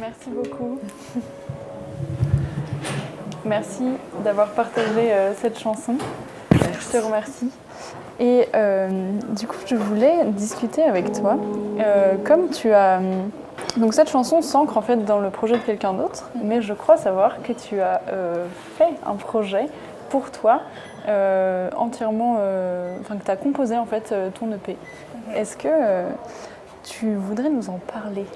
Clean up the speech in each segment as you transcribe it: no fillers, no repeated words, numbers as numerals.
Merci beaucoup. Merci d'avoir partagé cette chanson. Je te remercie. Et du coup, je voulais discuter avec toi. Comme tu as... Donc cette chanson s'ancre en fait dans le projet de quelqu'un d'autre, mais je crois savoir que tu as fait un projet pour toi, entièrement... Enfin, que tu as composé en fait ton EP. Est-ce que... tu voudrais nous en parler?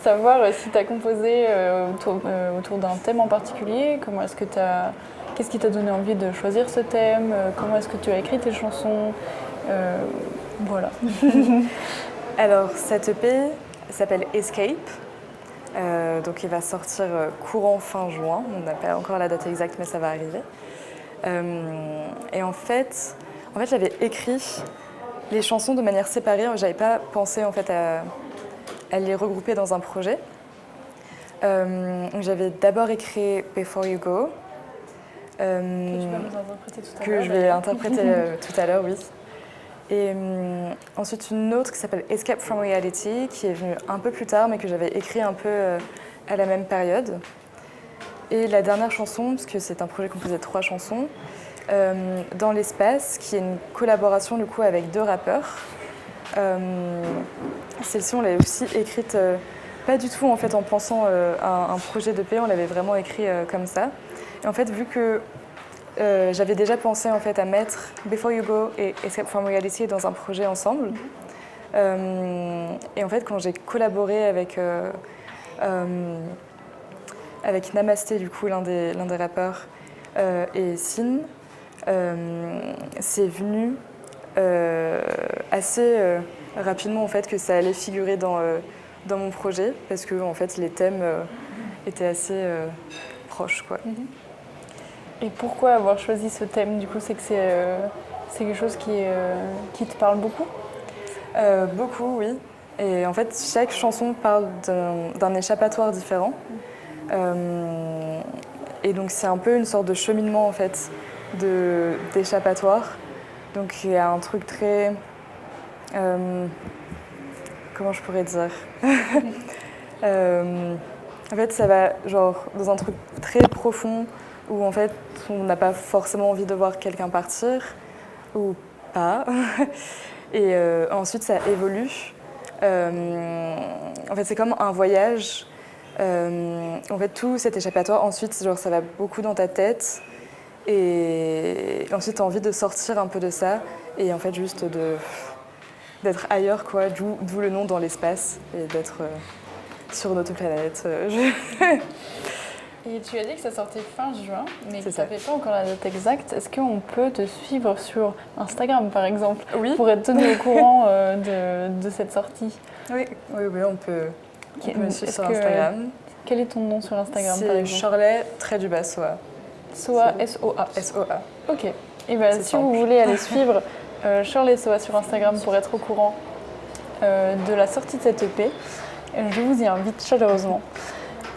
Savoir si tu as composé autour d'un thème en particulier, comment est-ce que qu'est-ce qui t'a donné envie de choisir ce thème, comment est-ce que tu as écrit tes chansons, voilà. Alors, cet EP s'appelle Escape, donc il va sortir courant fin juin, on n'a pas encore la date exacte mais ça va arriver. Et en fait j'avais écrit les chansons de manière séparée, j'avais pas pensé en fait à les regrouper dans un projet. J'avais d'abord écrit Before You Go. Que tu vas nous interpréter tout à l'heure. Que je vais interpréter tout à l'heure, oui. Et ensuite une autre qui s'appelle Escape from Reality, qui est venue un peu plus tard, mais que j'avais écrit un peu à la même période. Et la dernière chanson, parce que c'est un projet composé de 3 chansons, Dans l'espace, qui est une collaboration du coup avec 2 rappeurs. Celle-ci, on l'avait aussi écrite pas du tout en fait en pensant à un projet d'EP, on l'avait vraiment écrit comme ça. Et en fait, vu que j'avais déjà pensé en fait à mettre Before You Go et Escape from Reality dans un projet ensemble. Et en fait, quand j'ai collaboré avec Namasté, du coup, l'un des rappeurs, et Sin, c'est venu assez rapidement en fait que ça allait figurer dans mon projet parce que en fait les thèmes étaient assez proches, quoi. Et pourquoi avoir choisi ce thème? Du coup, c'est que c'est quelque chose qui te parle beaucoup? Beaucoup, oui. Et en fait, chaque chanson parle d'un échappatoire différent. Et donc c'est un peu une sorte de cheminement en fait d'échappatoire. Donc il y a un truc très... comment je pourrais dire en fait ça va genre dans un truc très profond où en fait on n'a pas forcément envie de voir quelqu'un partir ou pas. Et ensuite ça évolue. En fait c'est comme un voyage. En fait tout cet échappatoire ensuite genre ça va beaucoup dans ta tête et ensuite tu as envie de sortir un peu de ça et en fait juste d'être ailleurs, quoi, d'où le nom Dans l'espace et d'être sur une autre planète. Et tu as dit que ça sortait fin juin, mais que tu ça. n'avais pas encore la date exacte. Est-ce qu'on peut te suivre sur Instagram, par exemple, Oui. pour être tenu au courant de cette sortie? Oui, on peut me suivre sur Instagram. Quel est ton nom sur Instagram, par exemple? C'est Shirley, Soa. Soa, S-O-A. S-O-A. Ok. Et bien, si vous voulez aller suivre Shirley Soa sur Instagram pour être au courant de la sortie de cette EP, je vous y invite chaleureusement.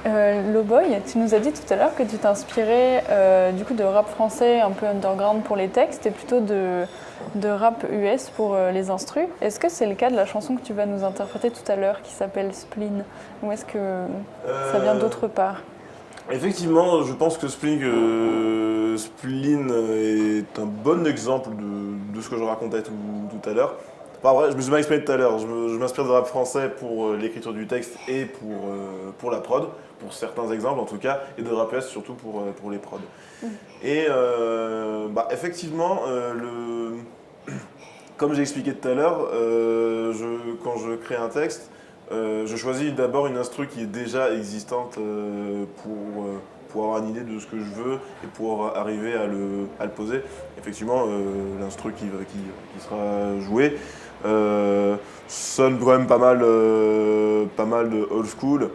Lowboy, tu nous as dit tout à l'heure que tu t'inspirais du coup de rap français un peu underground pour les textes et plutôt de rap US pour les instrus. Est-ce que c'est le cas de la chanson que tu vas nous interpréter tout à l'heure qui s'appelle Spleen? Ou est-ce que ça vient d'autre part? Effectivement, je pense que Spleen est un bon exemple de ce que je racontais tout à l'heure. Enfin, vrai, je me suis mal exprimé tout à l'heure. Je m'inspire de rap français pour l'écriture du texte et pour la prod, pour certains exemples en tout cas, et de rap US surtout pour les prods. Et effectivement, comme j'ai expliqué tout à l'heure, quand je crée un texte, je choisis d'abord une instru qui est déjà existante pour avoir une idée de ce que je veux et pour arriver à le poser. Effectivement, l'instru qui sera joué sonne quand même pas mal de old school.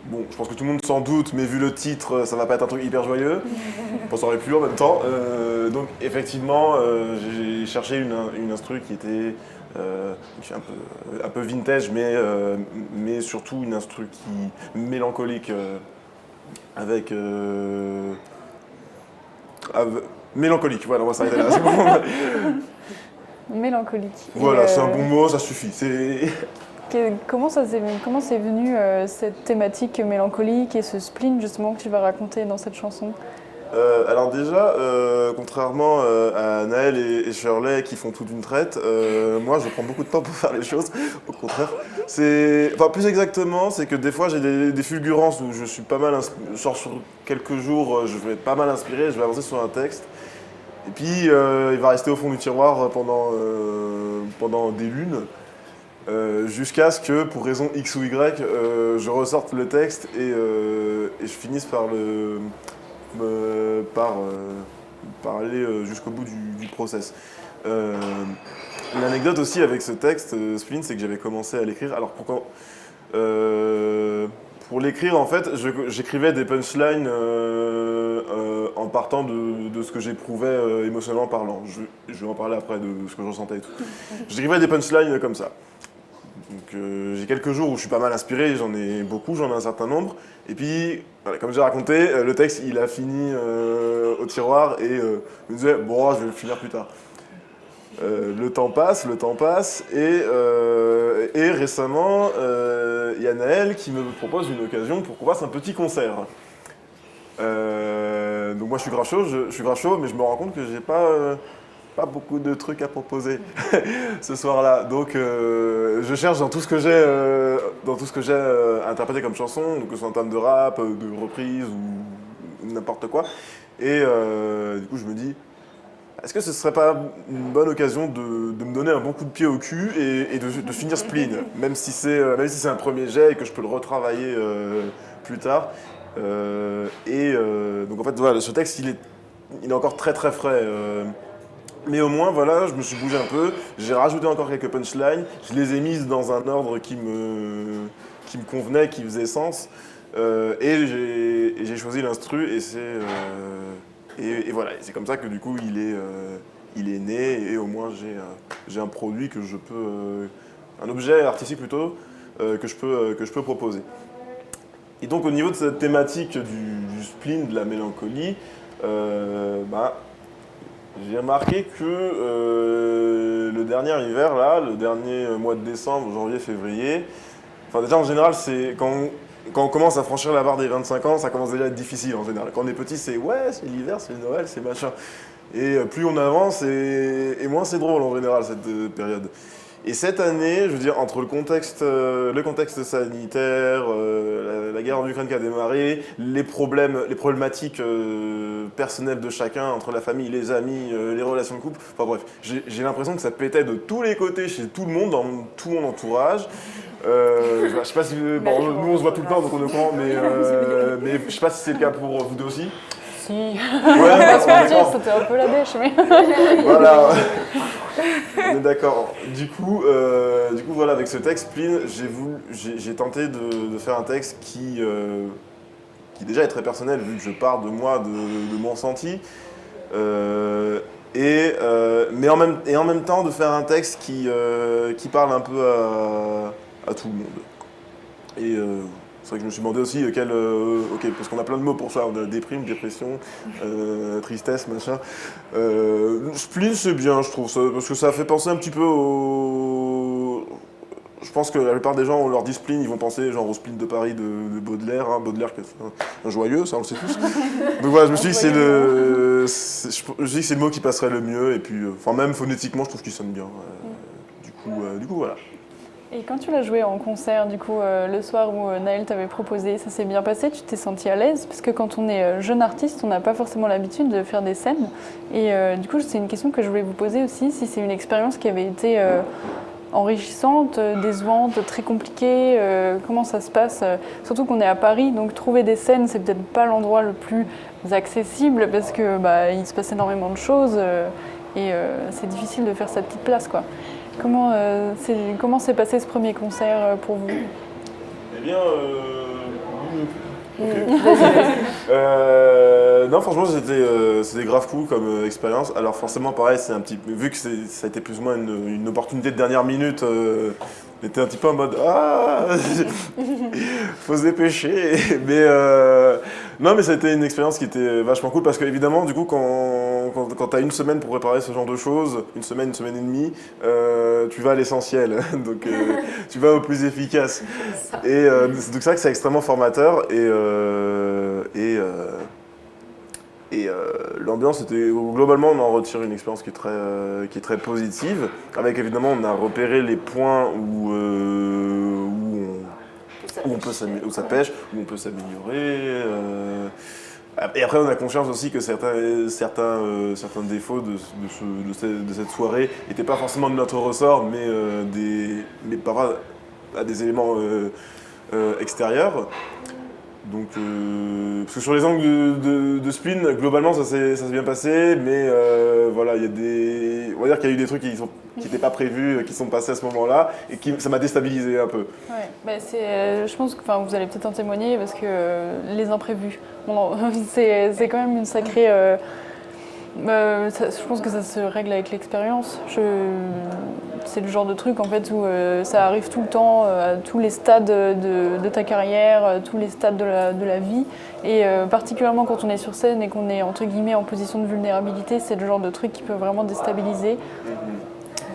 Bon, je pense que tout le monde s'en doute, mais vu le titre, ça va pas être un truc hyper joyeux. On s'en aurait plus en même temps. Donc effectivement, j'ai cherché une instru qui était un peu vintage, mais surtout une instru mélancolique, mélancolique, voilà, on va s'arrêter là. C'est bon. Mélancolique. Voilà, c'est un bon mot, ça suffit. Comment c'est venu cette thématique mélancolique et ce spleen justement que tu vas raconter dans cette chanson? Alors déjà, contrairement à Naël et Shirley qui font tout d'une traite, moi je prends beaucoup de temps pour faire les choses, au contraire. Enfin, plus exactement, c'est que des fois j'ai des fulgurances où je suis pas mal genre sur quelques jours, je vais être pas mal inspiré, je vais avancer sur un texte. Et puis il va rester au fond du tiroir pendant des lunes, jusqu'à ce que, pour raison X ou Y, je ressorte le texte et je finisse par aller jusqu'au bout du process. L'anecdote aussi avec ce texte, Spleen, c'est que j'avais commencé à l'écrire. Alors pour l'écrire, en fait, j'écrivais des punchlines en partant de ce que j'éprouvais émotionnellement parlant. Je vais en parler après de ce que je ressentais et tout. J'écrivais des punchlines comme ça. Donc j'ai quelques jours où je suis pas mal inspiré, j'en ai beaucoup, j'en ai un certain nombre. Et puis, voilà, comme j'ai raconté, le texte il a fini au tiroir et je me disais, bon, je vais le finir plus tard. Le temps passe, et récemment, il y a Naël qui me propose une occasion pour qu'on fasse un petit concert. Donc moi je suis grave chaud, mais je me rends compte que j'ai pas beaucoup de trucs à proposer ce soir-là. Donc je cherche dans tout ce que j'ai interprété comme chanson, donc que ce soit en termes de rap, de reprise ou n'importe quoi. Et du coup je me dis, est-ce que ce serait pas une bonne occasion de me donner un bon coup de pied au cul et de finir Spleen, même si c'est un premier jet et que je peux le retravailler plus tard. Donc en fait voilà, ce texte il est encore très très frais. Mais au moins, voilà, je me suis bougé un peu, j'ai rajouté encore quelques punchlines, je les ai mises dans un ordre qui me convenait, qui faisait sens, et j'ai choisi l'instru, et voilà, c'est comme ça que du coup il est né, et au moins j'ai un produit que je peux, un objet artistique plutôt, que je peux proposer. Et donc au niveau de cette thématique du spleen, de la mélancolie, j'ai remarqué que le dernier hiver, là, le dernier mois de décembre, janvier, février, enfin déjà en général, c'est quand on commence à franchir la barre des 25 ans, ça commence déjà à être difficile en général. Quand on est petit, c'est ouais, c'est l'hiver, c'est Noël, c'est machin. Et plus on avance, et moins c'est drôle en général cette période. Et cette année, je veux dire, entre le contexte sanitaire, la guerre en Ukraine qui a démarré, les problématiques personnelles de chacun, entre la famille, les amis, les relations de couple, enfin bref, j'ai l'impression que ça pétait de tous les côtés chez tout le monde, dans tout mon entourage. Je sais pas si... Bon, nous on se voit tout le temps, donc on est au courant, mais je sais pas si c'est le cas pour vous deux aussi. Si. Ouais, c'était un peu la dèche, mais... Voilà. On est d'accord. Du coup, voilà, avec ce texte, Spleen, j'ai tenté de faire un texte qui déjà est très personnel, vu que je pars de moi, de mon ressenti, mais en même temps de faire un texte qui parle un peu à tout le monde. Et c'est vrai que je me suis demandé aussi ok, parce qu'on a plein de mots pour ça, on a déprime, dépression, tristesse, machin. Spleen, c'est bien, je trouve, parce que ça fait penser un petit peu au... Je pense que la plupart des gens, on leur dit spleen, ils vont penser genre au spleen de Paris de Baudelaire, hein, Baudelaire qui est un joyeux, ça on le sait tous. Donc voilà, je me suis dit que c'est le mot qui passerait le mieux, et puis, enfin même phonétiquement, je trouve qu'il sonne bien. Du coup, voilà. Et quand tu l'as joué en concert, du coup, le soir où Naël t'avait proposé, ça s'est bien passé? Tu t'es senti à l'aise? Parce que quand on est jeune artiste, on n'a pas forcément l'habitude de faire des scènes. Et du coup, c'est une question que je voulais vous poser aussi, si c'est une expérience qui avait été enrichissante, décevante, très compliquée, comment ça se passe? Surtout qu'on est à Paris, donc trouver des scènes, c'est peut-être pas l'endroit le plus accessible, parce que il se passe énormément de choses, et c'est difficile de faire sa petite place, quoi. Comment s'est passé ce premier concert pour vous? Eh bien, non, franchement, c'était grave cool comme expérience. Alors forcément, pareil, c'est un petit, vu que ça a été plus ou moins une opportunité de dernière minute, on était un petit peu en mode faut se dépêcher. Mais non, mais ça a été une expérience qui était vachement cool parce qu'évidemment, du coup, quand quand tu as une semaine pour préparer ce genre de choses, une semaine et demie, tu vas à l'essentiel, donc tu vas au plus efficace. Et c'est donc ça que c'est extrêmement formateur et l'ambiance était globalement on en retire une expérience qui est très positive. Avec évidemment on a repéré les points où ça pêche, où on peut s'améliorer. Et après on a conscience aussi que certains défauts de cette soirée n'étaient pas forcément de notre ressort, mais parfois à des éléments extérieurs. Donc, parce que sur les angles de spleen, globalement ça s'est bien passé, mais voilà, on va dire qu'il y a eu des trucs qui n'étaient pas prévus, qui sont passés à ce moment-là, et ça m'a déstabilisé un peu. Ouais, bah je pense que vous allez peut-être en témoigner, parce que les imprévus, c'est quand même une sacrée... je pense que ça se règle avec l'expérience. C'est le genre de truc en fait où ça arrive tout le temps, à tous les stades de ta carrière, à tous les stades de la vie. Et particulièrement quand on est sur scène et qu'on est entre guillemets en position de vulnérabilité, c'est le genre de truc qui peut vraiment déstabiliser.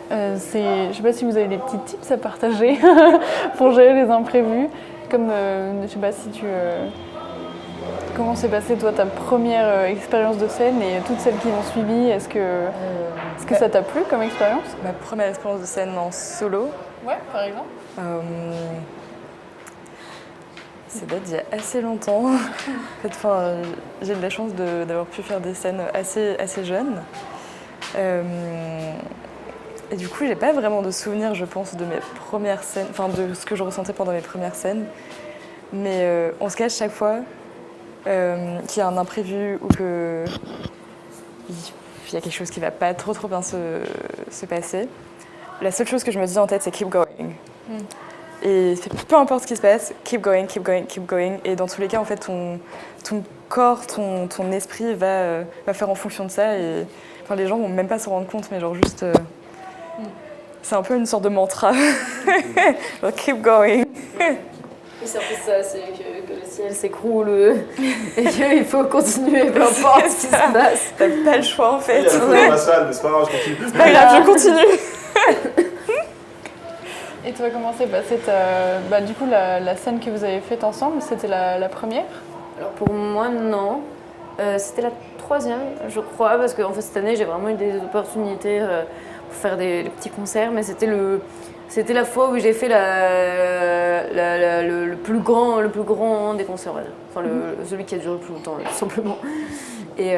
Je sais pas si vous avez des petits tips à partager pour gérer les imprévus. Comme, je sais pas si tu... Comment s'est passée toi ta première expérience de scène et toutes celles qui l'ont suivie? Est-ce que ça t'a plu comme expérience? Ma première expérience de scène en solo. Ouais, par exemple. Ça date d'il y a assez longtemps. En fait, j'ai de la chance d'avoir pu faire des scènes assez jeunes. Et du coup, j'ai pas vraiment de souvenirs, je pense, de mes premières scènes, de ce que je ressentais pendant mes premières scènes. Mais on se cache chaque fois qu'il y a un imprévu ou qu'il y a quelque chose qui va pas trop bien se passer. La seule chose que je me dis en tête, c'est keep going. Et peu importe ce qui se passe, keep going, keep going, keep going. Et dans tous les cas, en fait, ton corps, ton esprit va faire en fonction de ça. Et les gens vont même pas se rendre compte, mais genre juste... c'est un peu une sorte de mantra. Genre, keep going. C'est un peu ça, c'est que le ciel s'écroule et qu'il faut continuer, peu importe ce qui se passe. T'as pas le choix en fait. Il y a le feu dans la salle, mais c'est pas grave, je continue. C'est pas grave, je continue. Et toi, comment s'est passée du coup, la scène que vous avez faite ensemble, c'était la première? Alors pour moi, non. C'était la troisième, je crois, parce que en fait, cette année, j'ai vraiment eu des opportunités pour faire des petits concerts, mais c'était la fois où j'ai fait le plus grand des concerts, enfin celui qui a duré le plus longtemps, tout simplement. Et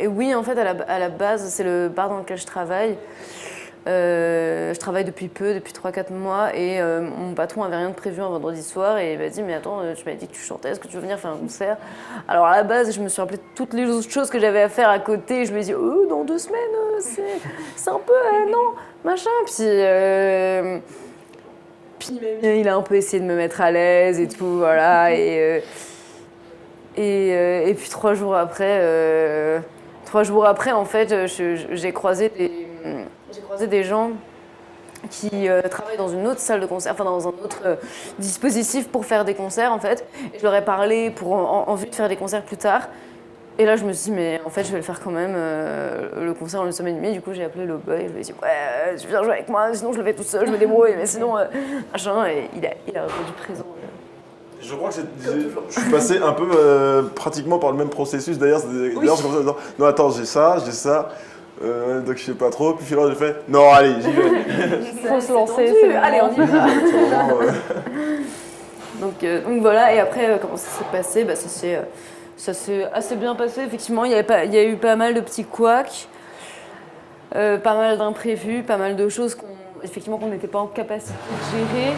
oui, en fait, à la base, c'est le bar dans lequel je travaille. Je travaille depuis 3-4 mois, et mon patron avait rien de prévu un vendredi soir et il m'a dit mais attends, tu m'avais dit que tu chantais, est-ce que tu veux venir faire un concert? Alors à la base je me suis rappelé toutes les autres choses que j'avais à faire à côté et je me suis dit oh dans 2 semaines c'est un peu non machin, puis il a un peu essayé de me mettre à l'aise et tout, voilà, et puis 3 jours après en fait j'ai croisé des gens qui travaillent dans une autre salle de concert, enfin dans un autre dispositif pour faire des concerts en fait. Et je leur ai parlé pour en vue de faire des concerts plus tard. Et là je me suis dit mais en fait je vais le faire quand même, le concert en 1 semaine et demie. Du coup j'ai appelé Loboy et je lui ai dit ouais tu viens jouer avec moi, sinon je le fais tout seul, je me débrouille, mais sinon machin. Et il a répondu présent. Je crois que je suis passé un peu pratiquement par le même processus. D'ailleurs, c'est comme ça, non attends, j'ai ça. Donc je sais pas trop, puis finalement j'ai fait non allez j'y vais. Faut se lancer, c'est allez on y va. Donc voilà, et après comment ça s'est passé, ça s'est assez bien passé, effectivement. Il y a eu pas mal de petits couacs, pas mal d'imprévus, pas mal de choses qu'on n'était pas en capacité de gérer.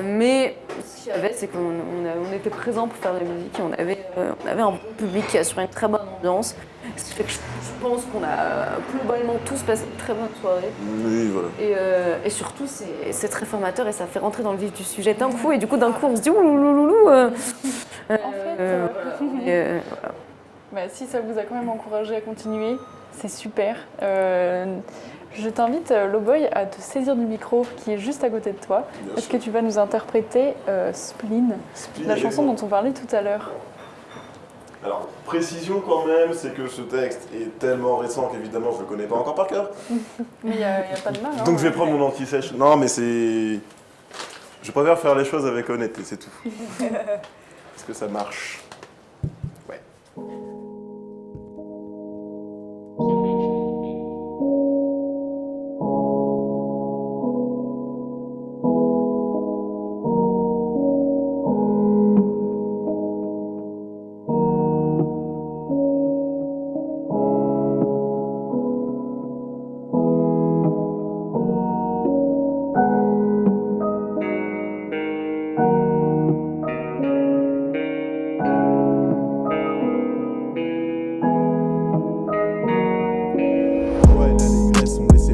Mais ce qu'il y avait, c'est qu'on était présents pour faire de la musique et on avait un bon public qui assurait une très bonne ambiance. Ce qui fait que je pense qu'on a globalement tous passé une très bonne soirée. Oui, voilà. Et surtout, c'est très formateur et ça fait rentrer dans le vif du sujet d'un coup. Et du coup, d'un coup, on se dit oulouloulou. En fait, voilà. Bah, si ça vous a quand même encouragé à continuer, c'est super. Je t'invite, Loboy, à te saisir du micro qui est juste à côté de toi. Est-ce que tu vas nous interpréter Spleen, la chanson dont on parlait tout à l'heure? Alors, précision quand même, c'est que ce texte est tellement récent qu'évidemment je le connais pas encore par cœur. Mais il n'y a pas de mal. Hein, Donc je vais prendre mon anti-sèche. Non, mais c'est... Je préfère faire les choses avec honnêteté, c'est tout. Parce que ça marche. Ouais.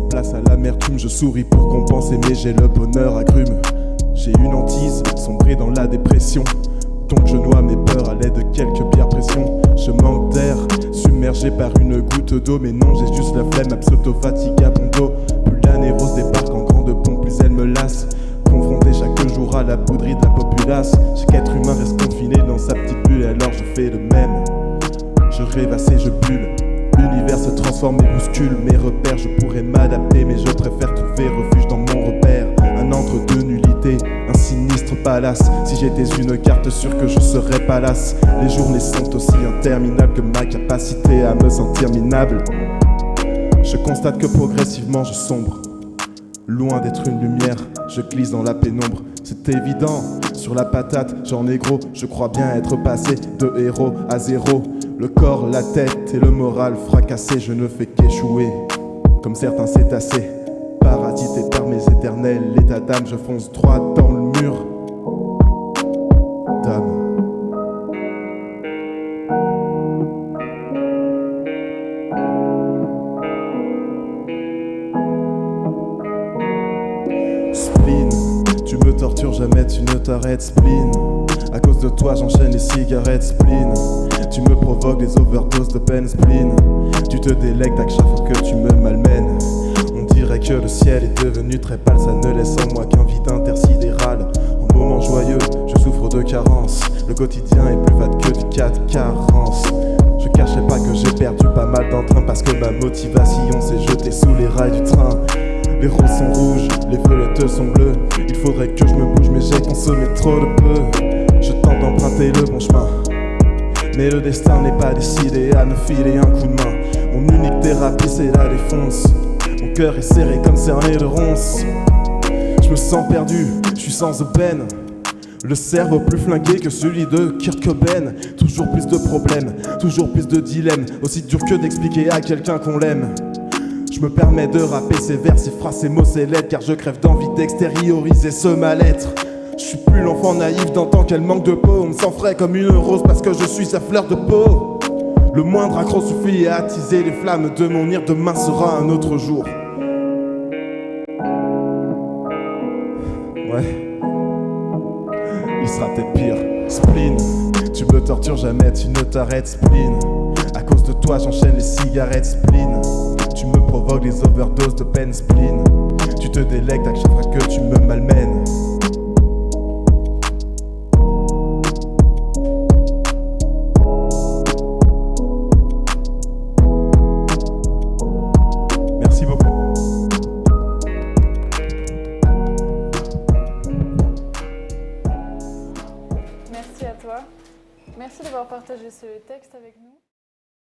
Place à l'amertume, je souris pour compenser, mais j'ai le bonheur agrume. J'ai une hantise, sombrée dans la dépression. Donc je noie mes peurs à l'aide de quelques bières pression. Je manque d'air, submergé par une goutte d'eau. Mais non, j'ai juste la flemme, pseudo-fatigabundo. Plus la névrose débarque en grande pompe, plus elle me lasse. Confronté chaque jour à la poudrie de la populace. Chaque être humain reste confiné dans sa petite bulle, alors je fais le même. Je rêvasse et je bulle. L'univers se transforme et bouscule mes repères. Je pourrais m'adapter, mais je préfère trouver refuge dans mon repère. Un entre-deux nullité, un sinistre palace. Si j'étais une carte, sûre que je serais palace. Les journées sont aussi interminables que ma capacité à me sentir minable. Je constate que progressivement je sombre. Loin d'être une lumière, je glisse dans la pénombre. C'est évident, sur la patate, j'en ai gros. Je crois bien être passé de héros à zéro. Le corps, la tête et le moral fracassé, je ne fais qu'échouer. Comme certains cétacés, parasité par mes éternels. L'état d'âme, je fonce droit dans le mur. Dame. Spleen, tu me tortures, jamais tu ne t'arrêtes. Spleen, à cause de toi j'enchaîne les cigarettes. Spleen, tu me provoques des overdoses de peine. Spleen, tu te délectes à chaque fois que tu me malmènes. On dirait que le ciel est devenu très pâle, ça ne laisse en moi qu'un vide intersidéral. En moments joyeux, je souffre de carence. Le quotidien est plus fade que du 4 carence. Je cachais pas que j'ai perdu pas mal d'entrain, parce que ma motivation s'est jetée sous les rails du train. Les roses sont rouges, les violettes sont bleues. Il faudrait que je me bouge, mais j'ai consommé trop de peu. Je tente d'emprunter le bon chemin, mais le destin n'est pas décidé à me filer un coup de main. Mon unique thérapie c'est la défonce. Mon cœur est serré comme cerné de ronces. Je me sens perdu, je suis sans aubaine. Le cerveau plus flingué que celui de Kurt Cobain. Toujours plus de problèmes, toujours plus de dilemmes. Aussi dur que d'expliquer à quelqu'un qu'on l'aime. Je me permets de rapper ces vers, ces phrases, ces mots, ces lettres, car je crève d'envie d'extérioriser ce mal-être. Je suis plus l'enfant naïf d'antan qu'elle manque de peau. On me sent frais comme une rose parce que je suis sa fleur de peau. Le moindre accro suffit à attiser les flammes de mon ire. Demain sera un autre jour. Ouais, il sera peut-être pire. Spleen, tu me tortures, jamais tu ne t'arrêtes. Spleen, à cause de toi j'enchaîne les cigarettes. Spleen, tu me provoques des overdoses de peine. Spleen, tu te délectes à chaque fois que tu me malmènes. Merci beaucoup. Merci à toi. Merci d'avoir partagé ce texte avec nous.